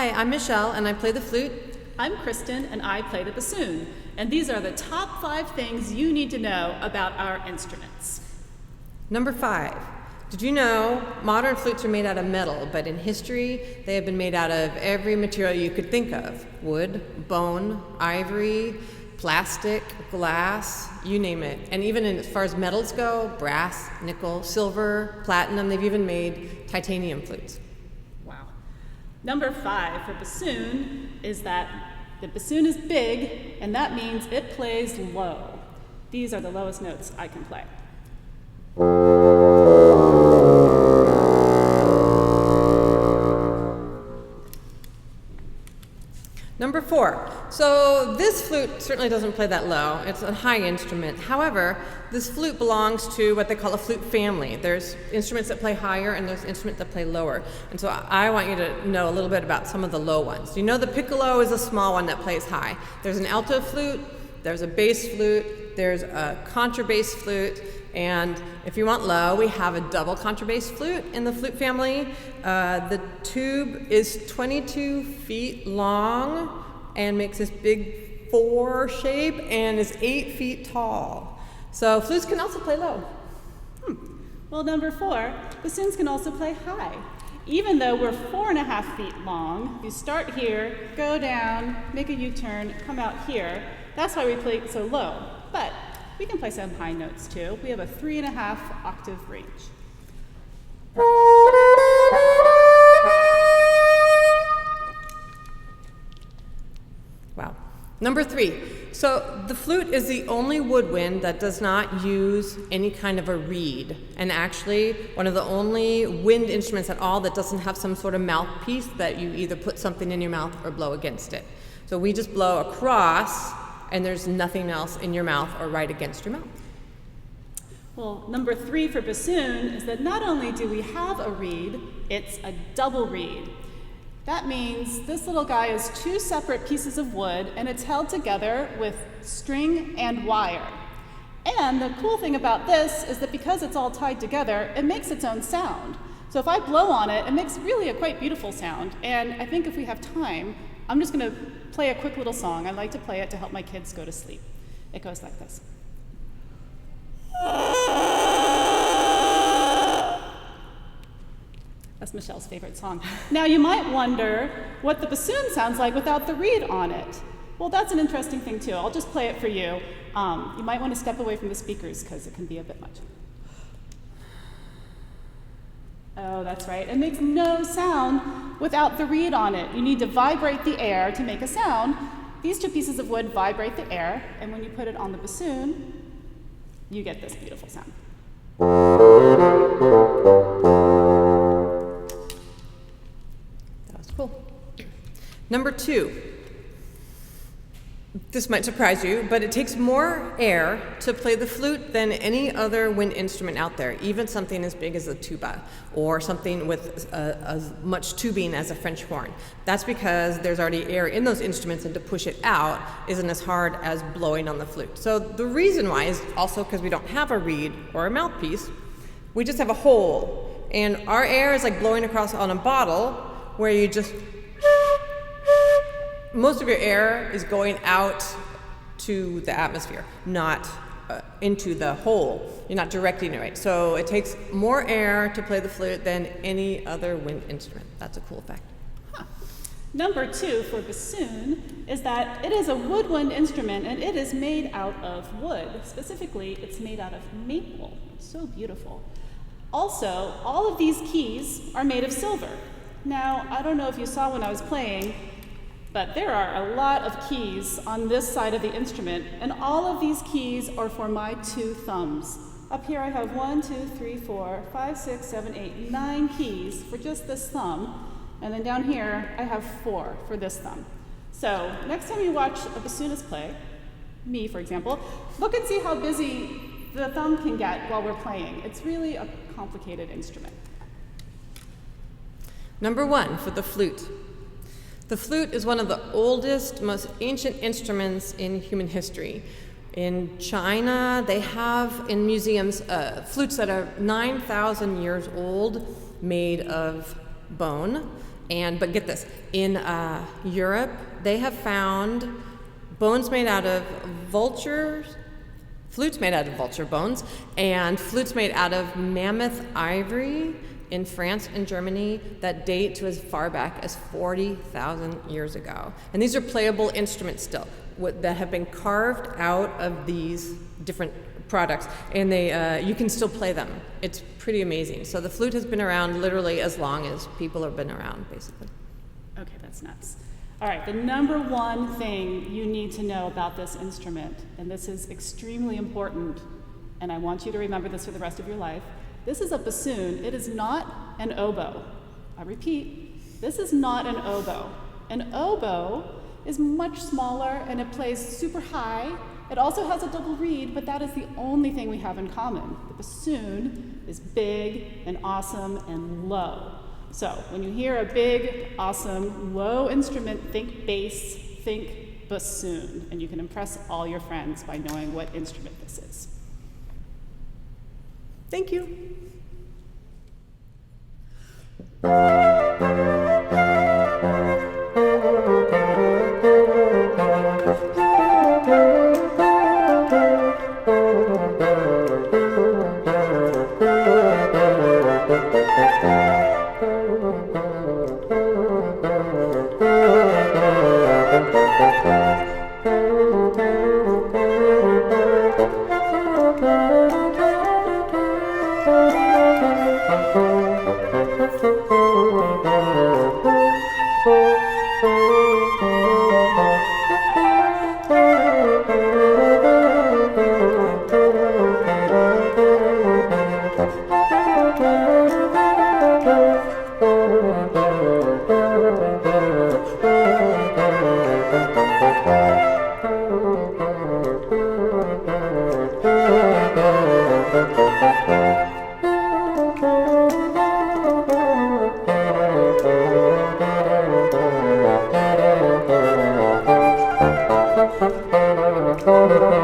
Hi, I'm Michelle, and I play the flute. I'm Christin, and I play the bassoon. And these are the top 5 things you need to know about our instruments. Number 5. Did you know modern flutes are made out of metal, but in history they have been made out of every material you could think of. Wood, bone, ivory, plastic, glass, you name it. And even as far as metals go, brass, nickel, silver, platinum, they've even made titanium flutes. Wow. Number 5 for bassoon is that the bassoon is big, and that means it plays low. These are the lowest notes I can play. Number 4. So this flute certainly doesn't play that low. It's a high instrument. However, this flute belongs to what they call a flute family. There's instruments that play higher and there's instruments that play lower. And so I want you to know a little bit about some of the low ones. You know the piccolo is a small one that plays high. There's an alto flute, there's a bass flute, there's a contrabass flute, and if you want low, we have a double contrabass flute in the flute family. The tube is 22 feet long and makes this big 4 shape and is 8 feet tall. So flutes can also play low. Well, number 4, bassoons can also play high. Even though we're 4.5 feet long, you start here, go down, make a U-turn, come out here. That's why we play so low. But we can play some high notes too. We have a 3.5 octave range. Wow. Number 3. So the flute is the only woodwind that does not use any kind of a reed, and actually one of the only wind instruments at all that doesn't have some sort of mouthpiece that you either put something in your mouth or blow against it. So we just blow across, and there's nothing else in your mouth or right against your mouth. Well, number 3 for bassoon is that not only do we have a reed, it's a double reed. That means this little guy is 2 separate pieces of wood, and it's held together with string and wire. And the cool thing about this is that because it's all tied together, it makes its own sound. So if I blow on it, it makes really a quite beautiful sound. And I think if we have time, I'm just going to play a quick little song. I like to play it to help my kids go to sleep. It goes like this. That's Michelle's favorite song. Now you might wonder what the bassoon sounds like without the reed on it. Well, that's an interesting thing too. I'll just play it for you. You might want to step away from the speakers because it can be a bit much. Oh, that's right. It makes no sound without the reed on it. You need to vibrate the air to make a sound. These 2 pieces of wood vibrate the air, and when you put it on the bassoon, you get this beautiful sound. That was cool. Number 2. This might surprise you, but it takes more air to play the flute than any other wind instrument out there, even something as big as a tuba or something with as much tubing as a French horn. That's because there's already air in those instruments, and to push it out isn't as hard as blowing on the flute. So the reason why is also because we don't have a reed or a mouthpiece. We just have a hole, and our air is like blowing across on a bottle where you just most of your air is going out to the atmosphere, not into the hole. You're not directing it right. So it takes more air to play the flute than any other wind instrument. That's a cool fact. Number 2 for bassoon is that it is a woodwind instrument, and it is made out of wood. Specifically, it's made out of maple. It's so beautiful. Also, all of these keys are made of silver. Now, I don't know if you saw when I was playing, but there are a lot of keys on this side of the instrument, and all of these keys are for my 2 thumbs. Up here I have 1, 2, 3, 4, 5, 6, 7, 8, 9 keys for just this thumb, and then down here I have 4 for this thumb. So next time you watch a bassoonist play, me for example, look and see how busy the thumb can get while we're playing. It's really a complicated instrument. Number 1 for the flute. The flute is one of the oldest, most ancient instruments in human history. In China, they have in museums flutes that are 9,000 years old, made of bone, But get this, in Europe, they have found bones made out of flutes made out of vulture bones, and flutes made out of mammoth ivory in France and Germany that date to as far back as 40,000 years ago. And these are playable instruments still that have been carved out of these different products, and you can still play them. It's pretty amazing. So the flute has been around literally as long as people have been around, basically. Okay, that's nuts. All right, the number one thing you need to know about this instrument, and this is extremely important, and I want you to remember this for the rest of your life. This is a bassoon. It is not an oboe. I repeat, this is not an oboe. An oboe is much smaller and it plays super high. It also has a double reed, but that is the only thing we have in common. The bassoon is big and awesome and low. So when you hear a big, awesome, low instrument, think bass, think bassoon, and you can impress all your friends by knowing what instrument this is. Thank you. Thank you.